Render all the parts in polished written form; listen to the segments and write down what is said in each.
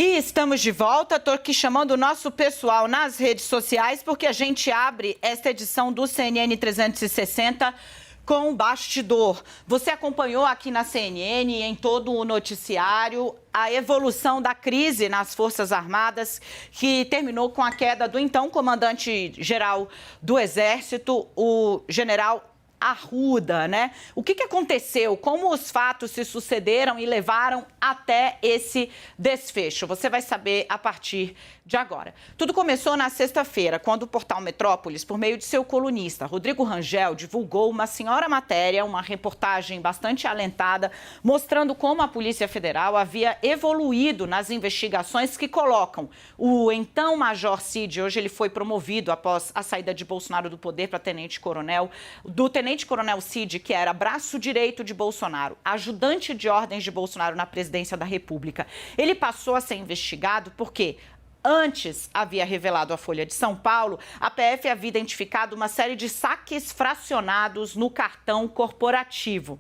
E estamos de volta, estou aqui chamando o nosso pessoal nas redes sociais, porque a gente abre esta edição do CNN 360 com bastidor. Você acompanhou aqui na CNN e em todo o noticiário a evolução da crise nas Forças Armadas, que terminou com a queda do então comandante-geral do Exército, o general Arruda, né? O que aconteceu? Como os fatos se sucederam e levaram até esse desfecho? Você vai saber a partir de agora. Tudo começou na sexta-feira, quando o portal Metrópolis, por meio de seu colunista, Rodrigo Rangel, divulgou uma senhora matéria, uma reportagem bastante alentada, mostrando como a Polícia Federal havia evoluído nas investigações que colocam o então Major Cid, hoje ele foi promovido após a saída de Bolsonaro do poder para tenente-coronel, do tenente-coronel Cid, que era braço direito de Bolsonaro, ajudante de ordens de Bolsonaro na presidência da República. Ele passou a ser investigado porque antes, havia revelado a Folha de São Paulo, a PF havia identificado uma série de saques fracionados no cartão corporativo.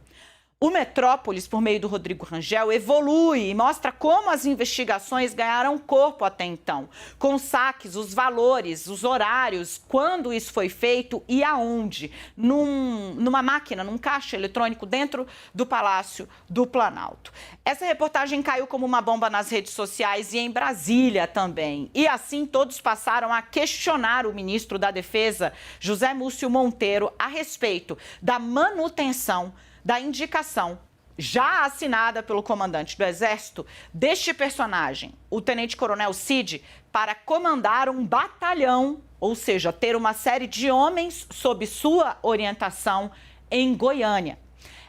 O Metrópolis, por meio do Rodrigo Rangel, evolui e mostra como as investigações ganharam corpo até então, com saques, os valores, os horários, quando isso foi feito e aonde, numa máquina, num caixa eletrônico dentro do Palácio do Planalto. Essa reportagem caiu como uma bomba nas redes sociais e em Brasília também. E assim todos passaram a questionar o ministro da Defesa, José Múcio Monteiro, a respeito da manutenção da indicação já assinada pelo comandante do Exército deste personagem, o tenente-coronel Cid, para comandar um batalhão, ou seja, ter uma série de homens sob sua orientação em Goiânia.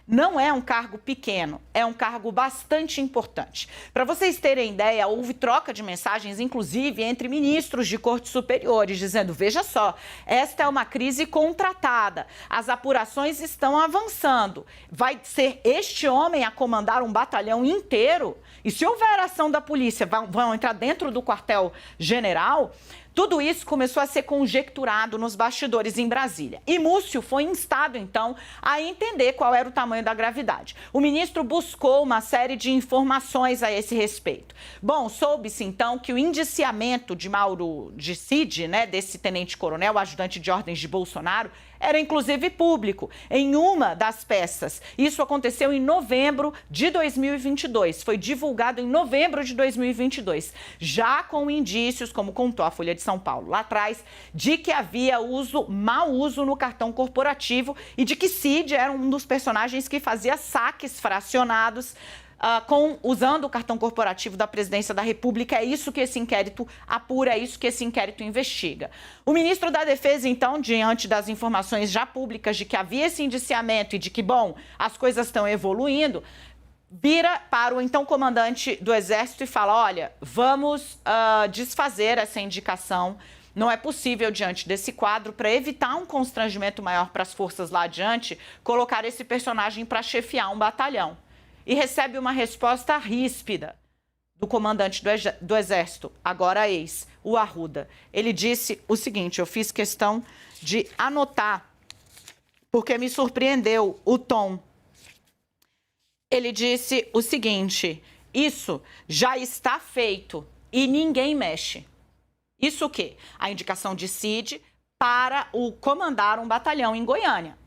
Não é um cargo pequeno, é um cargo bastante importante. Para vocês terem ideia, houve troca de mensagens, inclusive, entre ministros de cortes superiores, dizendo, veja só, esta é uma crise contratada, as apurações estão avançando, vai ser este homem a comandar um batalhão inteiro? E se houver ação da polícia, vão entrar dentro do quartel-general? Tudo isso começou a ser conjecturado nos bastidores em Brasília. E Múcio foi instado, então, a entender qual era o tamanho da gravidade. O ministro buscou uma série de informações a esse respeito. Bom, soube-se, então, que o indiciamento de Cid, né, desse tenente-coronel, ajudante de ordens de Bolsonaro, era inclusive público, em uma das peças. Isso aconteceu em novembro de 2022, foi divulgado em novembro de 2022, já com indícios, como contou a Folha de São Paulo lá atrás, de que havia mau uso no cartão corporativo e de que Cid era um dos personagens que fazia saques fracionados usando o cartão corporativo da presidência da República. É isso que esse inquérito apura, é isso que esse inquérito investiga. O ministro da Defesa, então, diante das informações já públicas de que havia esse indiciamento e de que, bom, as coisas estão evoluindo, vira para o então comandante do Exército e fala, olha, vamos desfazer essa indicação. Não é possível, diante desse quadro, para evitar um constrangimento maior para as forças lá adiante, colocar esse personagem para chefiar um batalhão. E recebe uma resposta ríspida do comandante do Exército, agora ex, o Arruda. Ele disse o seguinte, eu fiz questão de anotar, porque me surpreendeu o tom. Ele disse o seguinte, isso já está feito e ninguém mexe. Isso o quê? A indicação de Cid para comandar um batalhão em Goiânia.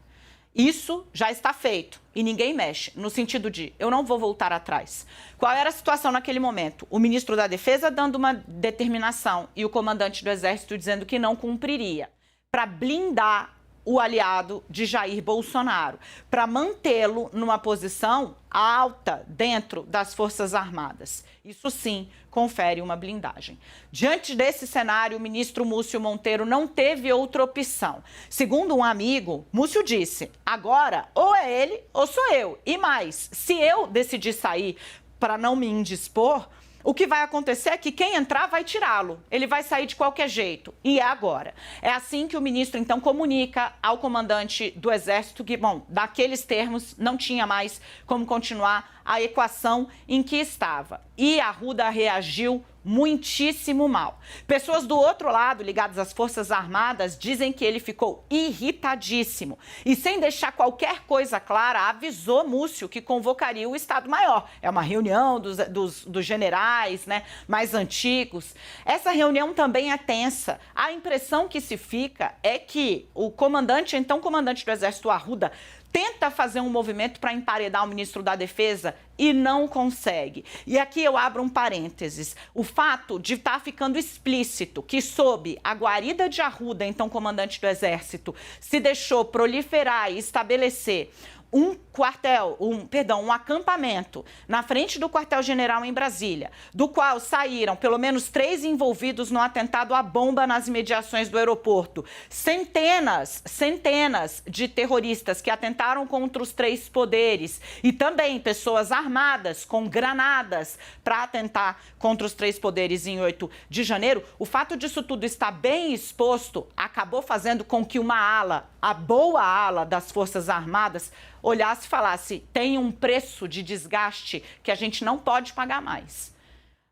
Isso já está feito e ninguém mexe, no sentido de eu não vou voltar atrás. Qual era a situação naquele momento? O ministro da Defesa dando uma determinação e o comandante do Exército dizendo que não cumpriria, para blindar o aliado de Jair Bolsonaro, para mantê-lo numa posição alta dentro das Forças Armadas. Isso sim confere uma blindagem. Diante desse cenário, o ministro Múcio Monteiro não teve outra opção. Segundo um amigo, Múcio disse, agora ou é ele ou sou eu. E mais, se eu decidir sair para não me indispor, o que vai acontecer é que quem entrar vai tirá-lo. Ele vai sair de qualquer jeito. E é agora. É assim que o ministro, então, comunica ao comandante do Exército que, bom, daqueles termos não tinha mais como continuar a equação em que estava. E Arruda reagiu muitíssimo mal. Pessoas do outro lado, ligadas às Forças Armadas, dizem que ele ficou irritadíssimo e, sem deixar qualquer coisa clara, avisou Múcio que convocaria o Estado-Maior. É uma reunião dos generais oficiais, né, mais antigos. Essa reunião também é tensa. A impressão que se fica é que o comandante, então comandante do Exército Arruda, tenta fazer um movimento para emparedar o ministro da Defesa e não consegue. E aqui eu abro um parênteses. O fato de estar ficando explícito que, sob a guarida de Arruda, então comandante do Exército, se deixou proliferar e estabelecer um acampamento na frente do quartel-general em Brasília, do qual saíram pelo menos 3 envolvidos no atentado à bomba nas imediações do aeroporto. Centenas de terroristas que atentaram contra os 3 poderes e também pessoas armadas com granadas para atentar contra os 3 poderes em 8 de janeiro. O fato disso tudo estar bem exposto acabou fazendo com que uma ala, a boa ala das Forças Armadas, olhasse e falasse: tem um preço de desgaste que a gente não pode pagar mais.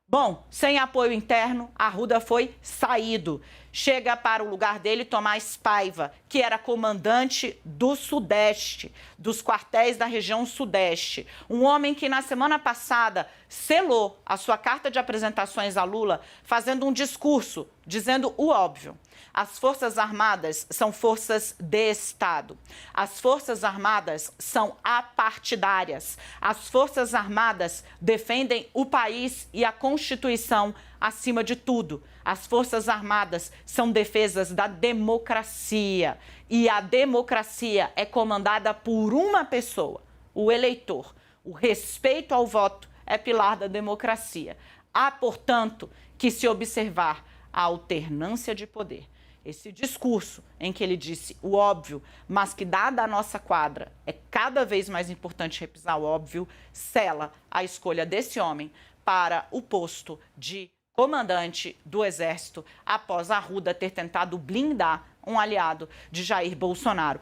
Bom, sem apoio interno, Arruda foi saído. Chega para o lugar dele Tomás Paiva, que era comandante do Sudeste, dos quartéis da região Sudeste. Um homem que na semana passada selou a sua carta de apresentações a Lula, fazendo um discurso dizendo o óbvio. As Forças Armadas são forças de Estado. As Forças Armadas são apartidárias. As Forças Armadas defendem o país e a Constituição acima de tudo. As Forças Armadas são defesas da democracia. E a democracia é comandada por uma pessoa, o eleitor. O respeito ao voto é pilar da democracia. Há, portanto, que se observar a alternância de poder. Esse discurso em que ele disse o óbvio, mas que, dada a nossa quadra, é cada vez mais importante repisar o óbvio, sela a escolha desse homem para o posto de comandante do Exército após Arruda ter tentado blindar um aliado de Jair Bolsonaro.